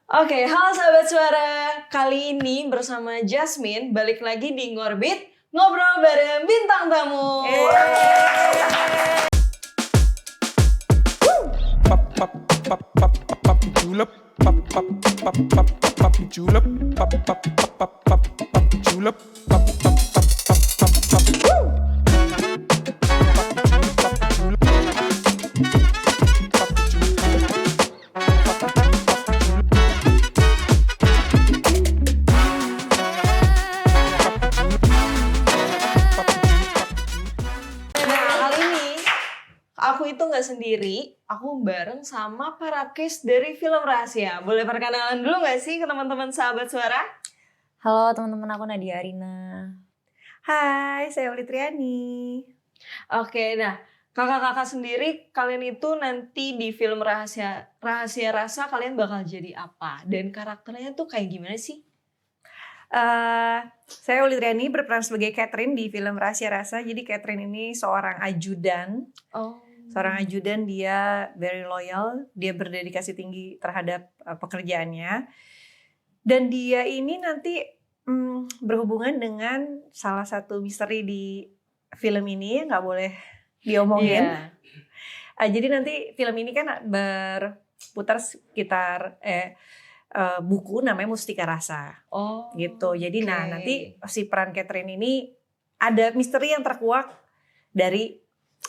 Oke, halo sahabat suara. Kali ini bersama Jasmine balik lagi di Ngorbit, ngobrol bareng bintang tamu. Julep, julep, julep. Nah, kali ini aku itu nggak sendiri, aku bareng sama para case dari film rahasia. Boleh perkenalan dulu nggak sih ke teman-teman sahabat suara? Halo teman-teman, aku Nadia Arina. Hai, saya Uli Triani. Oke, nah kakak-kakak sendiri, kalian itu nanti di film rahasia rasa kalian bakal jadi apa? Dan karakternya tuh kayak gimana sih? Saya Uli Triani berperan sebagai Catherine di film Rahasia Rasa. Jadi Catherine ini seorang ajudan. Oh. Seorang ajudan, dia very loyal, dia berdedikasi tinggi terhadap pekerjaannya. Dan dia ini nanti berhubungan dengan salah satu misteri di film ini, nggak boleh diomongin. Iya. Jadi nanti film ini kan berputar sekitar buku namanya Mustika Rasa. Oh. Gitu. Jadi oke. nah nanti si peran Catherine ini ada misteri yang terkuak dari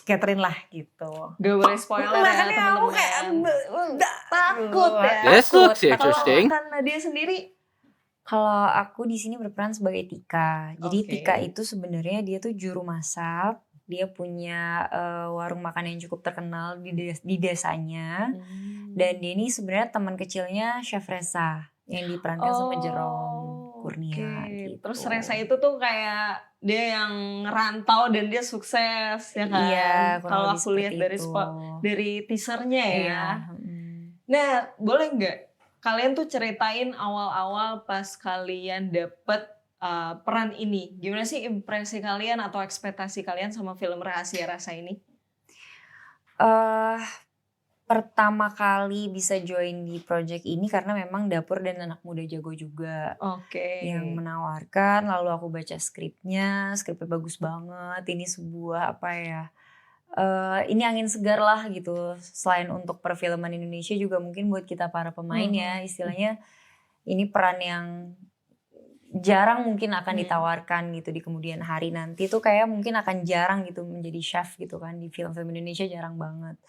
Catherine lah gitu. Gak boleh spoiler ya Makanya aku kayak teman-teman. Takut ya. This looks Kalau interesting. kan Nadia sendiri, Kalau aku di sini berperan sebagai Tika. Jadi Oke. Tika itu sebenarnya dia tuh juru masak. Dia punya warung makan yang cukup terkenal di desanya. Dan dia ini sebenarnya teman kecilnya Chef Reza yang diperankan sama Jerome Kurnia. oke. Gitu. Terus Reza itu tuh kayak dia yang ngerantau dan dia sukses ya kan. Iya, kurang Kalau lebih aku lihat seperti dari itu. teasernya ya. Iya. Nah, boleh nggak kalian tuh ceritain awal-awal pas kalian dapet peran ini? Gimana sih impresi kalian atau ekspektasi kalian sama film Rahasia Rasa ini? Pertama kali bisa join di project ini karena memang dapur dan anak muda jago juga. Oke. Yang menawarkan, lalu aku baca skripnya bagus banget. Ini sebuah ini angin segar lah gitu. Selain untuk perfilman Indonesia juga mungkin buat kita para pemain ya, istilahnya ini peran yang jarang mungkin akan ditawarkan gitu di kemudian hari nanti tuh kayak mungkin akan jarang gitu menjadi chef gitu kan di film-film Indonesia, jarang banget.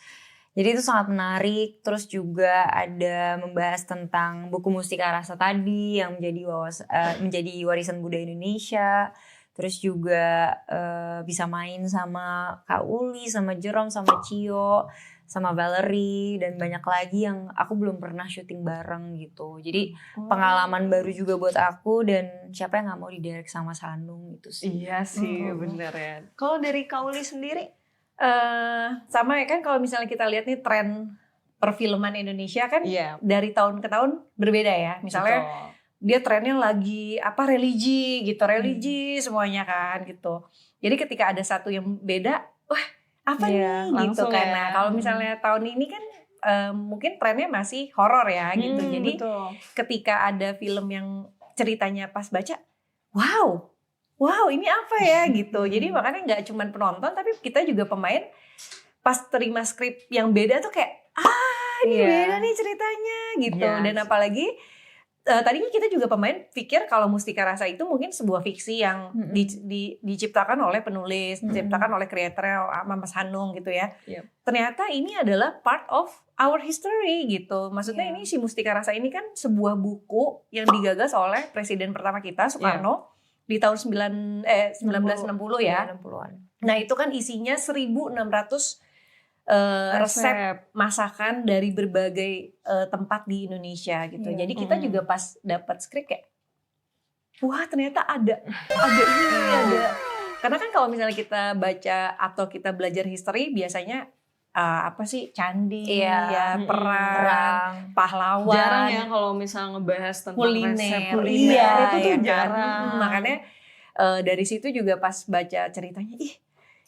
Jadi itu sangat menarik. Terus juga ada membahas tentang buku Mustika Rasa tadi yang menjadi warisan budaya Indonesia. Terus juga bisa main sama Kak Uli, sama Jerome, sama Cio, sama Valerie, dan banyak lagi yang aku belum pernah syuting bareng gitu. Jadi pengalaman baru juga buat aku, dan siapa yang gak mau didirect sama Sanung gitu sih. Iya sih, bener ya. Kalau dari Kauli sendiri? Sama ya kan, kalau misalnya kita lihat nih tren perfilman Indonesia kan dari tahun ke tahun berbeda ya. Misalnya dia trennya lagi religi gitu, religi semuanya kan gitu. Jadi ketika ada satu yang beda, wah apa nih gitu kan. ya. Nah kalau misalnya tahun ini kan mungkin trennya masih horor ya gitu. Jadi ketika ada film yang ceritanya pas baca, wow ini apa ya gitu. Jadi makanya nggak cuma penonton tapi kita juga pemain pas terima skrip yang beda tuh kayak ini beda nih ceritanya gitu. Dan apalagi tadinya kita juga pemain pikir kalau Mustika Rasa itu mungkin sebuah fiksi yang diciptakan oleh penulis, diciptakan oleh kreatornya Mas Hanung gitu ya. Ternyata ini adalah part of our history gitu. Maksudnya ini si Mustika Rasa ini kan sebuah buku yang digagas oleh presiden pertama kita Soekarno di tahun 1960 ya. 60-an. Nah itu kan isinya 1.600 resep masakan dari berbagai tempat di Indonesia gitu. Jadi kita juga pas dapat skrip kayak, wah ternyata ada ini ada. Karena kan kalau misalnya kita baca atau kita belajar history biasanya candi, perang, pahlawan. Jarang ya kalau misalnya ngebahas tentang resep kuliner. Iya, itu tuh kan? jarang. Makanya dari situ juga pas baca ceritanya,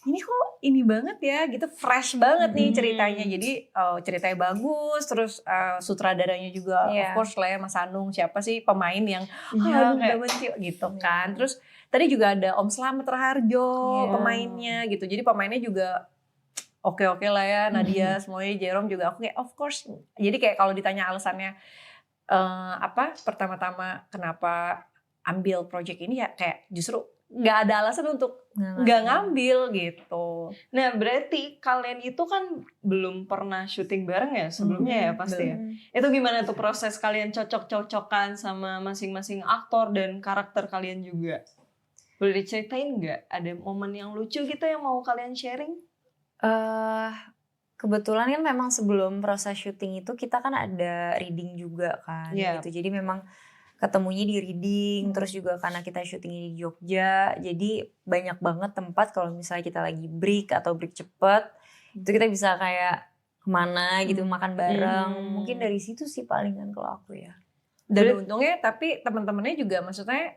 ini kok ini banget ya gitu, fresh banget nih ceritanya. Jadi ceritanya bagus, terus sutradaranya juga of course lah ya Mas Anung, siapa sih pemain yang aduh banget yuk gitu kan. Terus tadi juga ada Om Slamet Raharjo pemainnya gitu, jadi pemainnya juga oke lah ya, Nadia semuanya, Jerome juga aku kayak of course. Jadi kayak kalau ditanya alasannya pertama-tama kenapa ambil project ini ya kayak justru nggak ada alasan untuk nggak ngambil gitu. Nah berarti kalian itu kan belum pernah syuting bareng ya sebelumnya ya pasti ya. Itu gimana tuh proses kalian cocok-cocokan sama masing-masing aktor dan karakter kalian juga? Boleh diceritain nggak? Ada momen yang lucu gitu yang mau kalian sharing? Kebetulan kan memang sebelum proses syuting itu kita kan ada reading juga kan gitu. Jadi memang ketemunya di reading, terus juga karena kita syutingnya di Jogja, jadi banyak banget tempat kalau misalnya kita lagi break atau break cepet, itu kita bisa kayak kemana gitu, makan bareng. Mungkin dari situ sih palingan kalau aku ya. Dan untungnya tapi teman-temannya juga maksudnya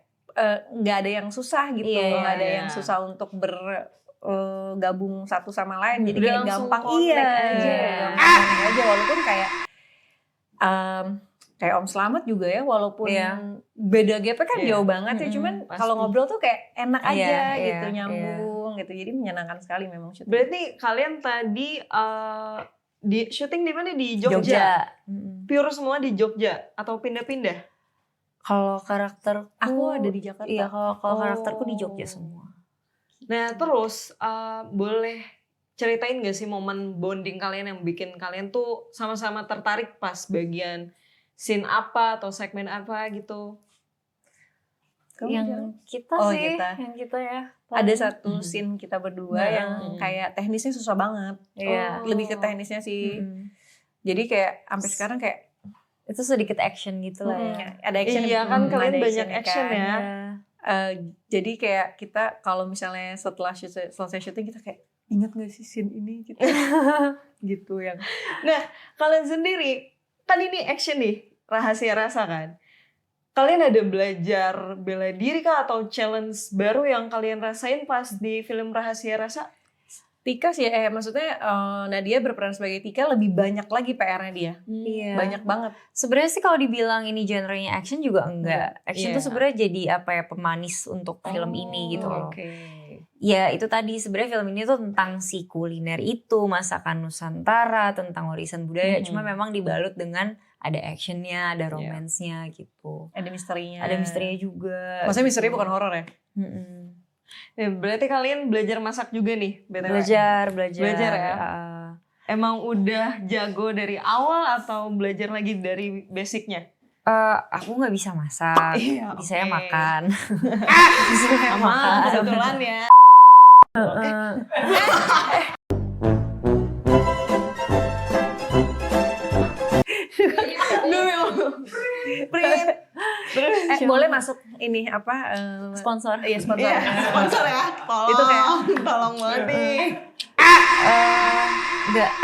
nggak ada yang susah gitu, nggak ada yang susah untuk gabung satu sama lain, jadi kayak gampang aja walaupun kayak Om Slamet juga ya, walaupun beda GP kan jauh banget ya, cuman kalau ngobrol tuh kayak enak aja gitu, nyambung gitu, jadi menyenangkan sekali memang syuting. Berarti kalian tadi di syuting di mana? Di Jogja. Pure semua di Jogja atau pindah-pindah? Kalau karakterku aku ada di Jakarta. Iya, kalau karakterku di Jogja semua. Nah terus boleh ceritain gak sih momen bonding kalian yang bikin kalian tuh sama-sama tertarik pas bagian scene apa atau segmen apa gitu? Yang kita sih, yang kita ya. Ada satu scene kita berdua yang kayak teknisnya susah banget. Lebih ke teknisnya sih. Jadi kayak sampai sekarang kayak itu sedikit action gitu lah ya. Ada action. Iya kan kalian banyak action kan, ya. Jadi kayak kita kalau misalnya setelah selesai syuting kita kayak ingat gak sih scene ini gitu. Gitu yang. Nah kalian sendiri kan ini action nih, Rahasia Rasa kan. Kalian ada belajar bela diri kah atau challenge baru yang kalian rasain pas di film Rahasia Rasa? Tika sih maksudnya Nadia berperan sebagai Tika lebih banyak lagi PR-nya dia. Banyak banget. Sebenarnya sih kalau dibilang ini genrenya action juga enggak. Action tuh sebenarnya jadi pemanis untuk film ini gitu loh. Ya itu tadi sebenarnya film ini tuh tentang si kuliner itu, masakan Nusantara, tentang warisan budaya. Cuma memang dibalut dengan ada actionnya, ada romansnya gitu. Ada misterinya. Ada misterinya juga. Maksudnya misterinya bukan horor ya? Ya, berarti kalian belajar masak juga nih, BTW? Belajar ya. Emang udah jago dari awal atau belajar lagi dari basicnya? Aku nggak bisa masak, bisa makan. Sama kebetulan ya. Boleh masuk ini sponsor. Iya sponsor. Sponsor ya. Tolong. Itu kayak tolong banget nih.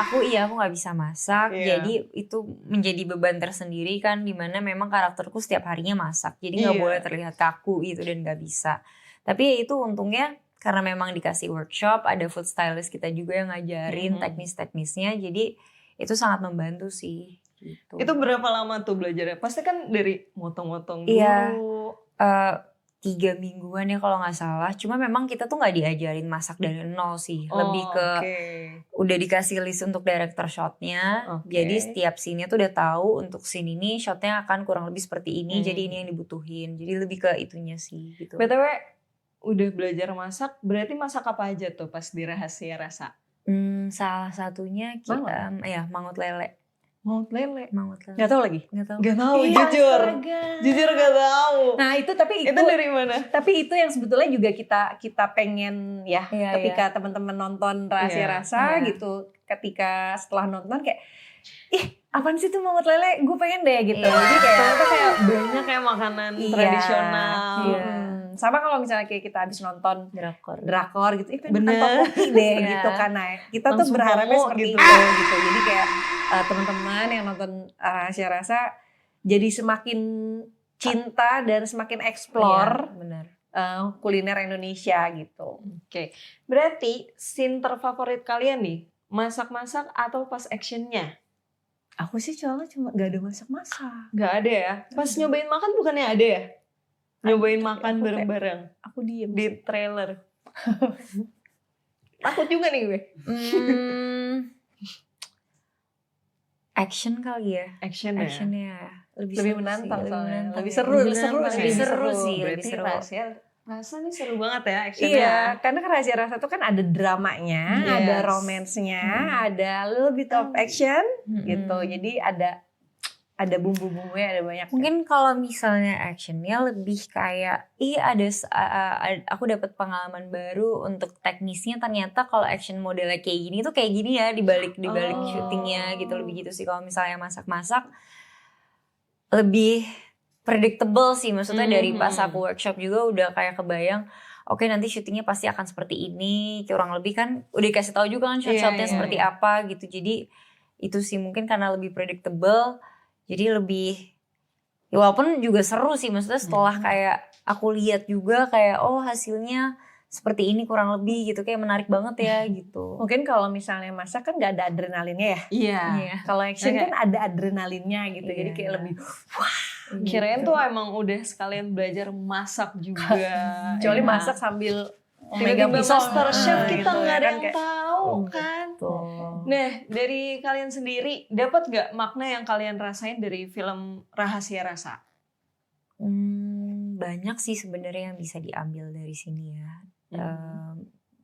Aku nggak bisa masak, jadi itu menjadi beban tersendiri kan, dimana memang karakterku setiap harinya masak, jadi nggak boleh terlihat kaku gitu dan nggak bisa. Tapi ya itu untungnya karena memang dikasih workshop, ada food stylist kita juga yang ngajarin teknis-teknisnya, jadi itu sangat membantu sih. Gitu. Itu berapa lama tuh belajarnya? Pasti kan dari motong-motong dulu. 3 mingguan ya kalau nggak salah. Cuma memang kita tuh nggak diajarin masak dari nol sih. Lebih ke udah dikasih list untuk director shotnya. Jadi setiap scene-nya tuh udah tahu untuk scene ini shotnya akan kurang lebih seperti ini. Jadi ini yang dibutuhin. Jadi lebih ke itunya sih. Gitu. BTW udah belajar masak. Berarti masak apa aja tuh pas di Rahasia Rasa? Salah satunya kita mangut lele. Mangut lele. Gak tahu lagi. Gak tahu, jujur gak tahu. Nah itu tapi itu dari mana? Tapi itu yang sebetulnya juga kita pengen ya ketika teman-teman nonton Rahasia Rasa gitu, ketika setelah nonton kayak apaan sih tuh mangut lele, gue pengen deh gitu. Jadi kayak banyak kayak makanan tradisional. Sama kalau misalnya kayak kita habis nonton drakor gitu, bener topoki deh gitu kan. Nah, kita tuh berharapnya seperti itu gitu. Jadi kayak teman-teman yang nonton Rahasia Rasa jadi semakin cinta dan semakin explore kuliner Indonesia gitu. Oke. Berarti scene terfavorit kalian nih, masak-masak atau pas actionnya? Aku sih soalnya cuma gak ada masak-masak. Gak ada ya? Pas nyobain makan bukannya ada ya? Nyobain Tapi makan aku kayak- bareng-bareng Aku diem. di trailer. Takut juga nih gue. Action kali ya. Action ya? Actionnya Lebih seru menantang sih, soalnya. menantang Lebih ya. seru, Lebih seru menantang, sih. lebih seru sih, lebih Berarti seru. rasa nih seru banget ya actionnya. Iya, karena kan Rahasia Rasa tuh kan ada dramanya, Yes. ada romansnya, ada a little bit of action gitu. Jadi ada bumbu-bumbunya, ada banyak. Mungkin kalau misalnya actionnya lebih kayak, aku dapat pengalaman baru untuk teknisnya, ternyata kalau action modelnya kayak gini tuh kayak gini ya dibalik Oh. syutingnya gitu, lebih gitu sih. Kalau misalnya masak-masak lebih predictable sih, maksudnya dari pas aku workshop juga udah kayak kebayang, oke nanti syutingnya pasti akan seperti ini, kurang lebih kan udah dikasih tahu juga kan shot-shotnya Iya, seperti iya. apa gitu. Jadi itu sih mungkin karena lebih predictable, jadi lebih, ya walaupun juga seru sih, maksudnya setelah kayak aku lihat juga kayak oh hasilnya seperti ini kurang lebih gitu, kayak menarik banget ya gitu. Mungkin kalau misalnya masak kan gak ada adrenalinnya ya. Iya. Kalau action Oke. kan ada adrenalinnya gitu. Jadi Iya. kayak lebih Kirain tuh emang udah sekalian belajar masak juga. kecuali ya. masak sambil Tiba-tiba megang pisau. master chef kita gitu nggak ya ada kan, yang kayak, tahu kan. Tuh. Nah, dari kalian sendiri dapat gak makna yang kalian rasain dari film Rahasia Rasa? Banyak sih sebenarnya yang bisa diambil dari sini ya.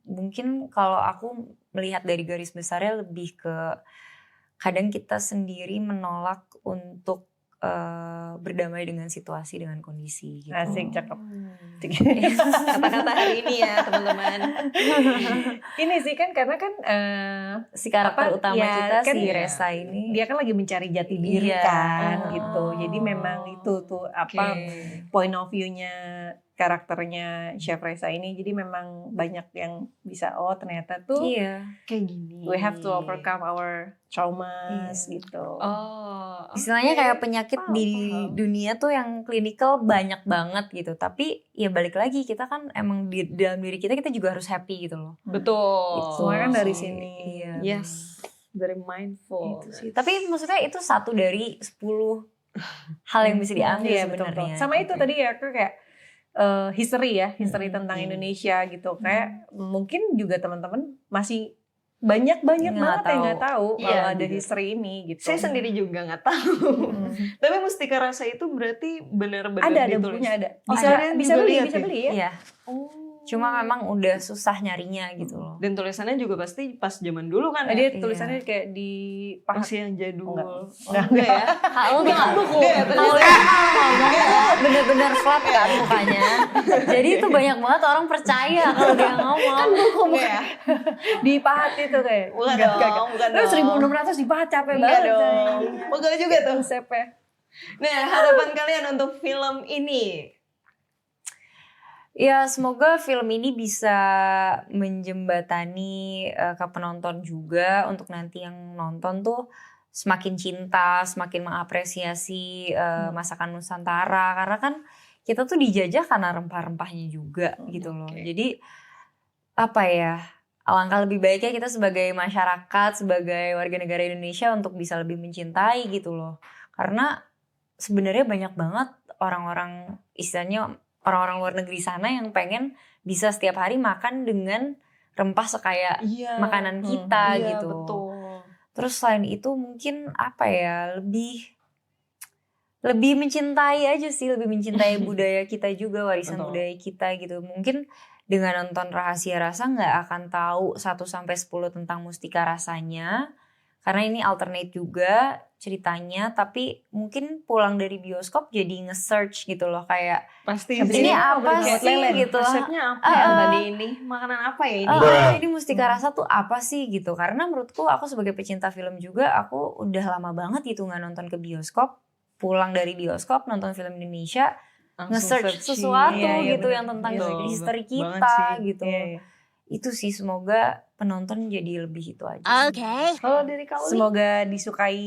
Mungkin kalau aku melihat dari garis besarnya lebih ke kadang kita sendiri menolak untuk berdamai dengan situasi, dengan kondisi gitu. Asik, cakep. Kata-kata hari ini ya teman-teman. Ini sih kan karena kan Si karakter Apa, utama ya, kita kan si ya, Resa ini dia kan lagi mencari jati diri Iya. kan Oh. gitu. Jadi memang itu tuh apa Oke. point of view-nya karakternya Chef Reza ini. Jadi memang banyak yang bisa ternyata tuh iya. Kayak gini. we have to overcome our traumas Iya. gitu. Oh. Istilahnya oke. kayak penyakit Paham, di paham. dunia tuh yang klinikal banyak banget gitu. Tapi ya balik lagi kita kan emang di dalam diri kita juga harus happy gitu loh. Betul. Semua kan dari sih. sini. Iya. Yes. Very mindful. Itu sih. Tapi maksudnya itu 1 dari 10 hal yang bisa diambil Iya, betul, sebenarnya. betul. Sama itu Oke. tadi ya aku kayak history tentang Indonesia gitu. Kayak mungkin juga teman-teman masih banyak Nggak banget yang nggak tahu Iya, kalau ada juga. history ini gitu. Saya sendiri juga nggak tahu. Tapi Mustika Rasa itu berarti benar-benar ada ditulis. bukunya ada. Oh, Bisa kalian bisa juga beli, lihat bisa ya? beli ya. Iya. Oh. Cuma memang udah susah nyarinya gitu loh. Dan tulisannya juga pasti pas zaman dulu kan Nah, ya? dia tulisannya kayak di pahat. Masih yang jadul. Enggak. Enggak ya? Kalau Enggak, buku. bener-bener flat kan mukanya. Jadi itu banyak banget orang percaya kalau dia ngomong. Kan buku Enggak ya? di pahat itu kayak. Bukan Enggak, dong, enggak. bukan Terus dong. 1600 di pahat capek Enggak banget. dong. Pegel juga tuh. Konsepnya. Nah, harapan kalian untuk film ini? Ya semoga film ini bisa menjembatani ke penonton juga, untuk nanti yang nonton tuh semakin cinta, semakin mengapresiasi masakan Nusantara, karena kan kita tuh dijajah karena rempah-rempahnya juga gitu loh. Oke. Jadi apa ya, alangkah lebih baiknya kita sebagai masyarakat, sebagai warga negara Indonesia untuk bisa lebih mencintai gitu loh. Karena sebenarnya banyak banget orang-orang, istilahnya orang-orang luar negeri sana yang pengen bisa setiap hari makan dengan rempah sekaya Iya. makanan kita Iya, gitu. betul. Terus selain itu mungkin apa ya, lebih mencintai aja sih, lebih mencintai budaya kita juga, warisan Betul. budaya kita gitu. Mungkin dengan nonton Rahasia Rasa nggak akan tahu 1-10 tentang Mustika Rasanya, karena ini alternate juga ceritanya, tapi mungkin pulang dari bioskop jadi nge-search gitu loh, kayak Pasti Habis ini ini apa kayak sih lele. gitu. Resepnya apa ya tadi ini? Makanan apa ya ini? Ini Mustika Rasa tuh apa sih gitu. Karena menurutku, aku sebagai pecinta film juga, aku udah lama banget gitu nggak nonton ke bioskop. Pulang dari bioskop nonton film Indonesia, Langsung nge-search searching. sesuatu Iya, iya, gitu bener. yang tentang Betul, history banget kita sih. gitu. Iya, iya. Itu sih, semoga penonton jadi lebih itu aja. Kalau dari Kak Uli? Semoga disukai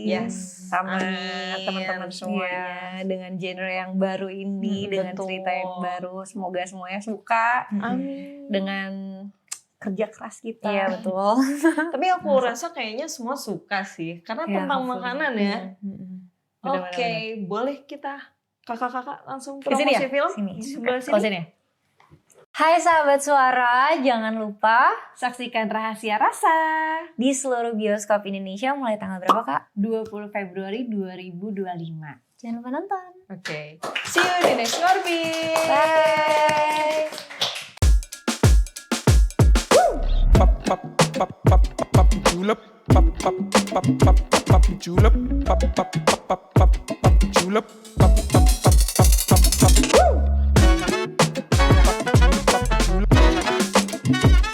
Yes. sama Amin. teman-teman semuanya dengan genre yang baru ini, dengan betul. cerita yang baru. Semoga semuanya suka Amin. dengan kerja keras kita. Iya betul. Tapi aku rasa kayaknya semua suka sih, karena Ya, tentang hopefully. makanan ya. Benar-benar. Oke, boleh kita kakak-kakak langsung Di sini promosi ya? film? Sini. Di sebelah Kalau sini. sini ya? Hai sahabat suara, jangan lupa Saksikan Rahasia Rasa di seluruh bioskop Indonesia mulai tanggal berapa Kak? 20 Februari 2025. Jangan lupa nonton. Oke. See you di next Ngorbit. Bye. pop pop pop pop pop julep pop pop pop pop pop julep pop pop pop pop pop julep pop pop pop pop pop pop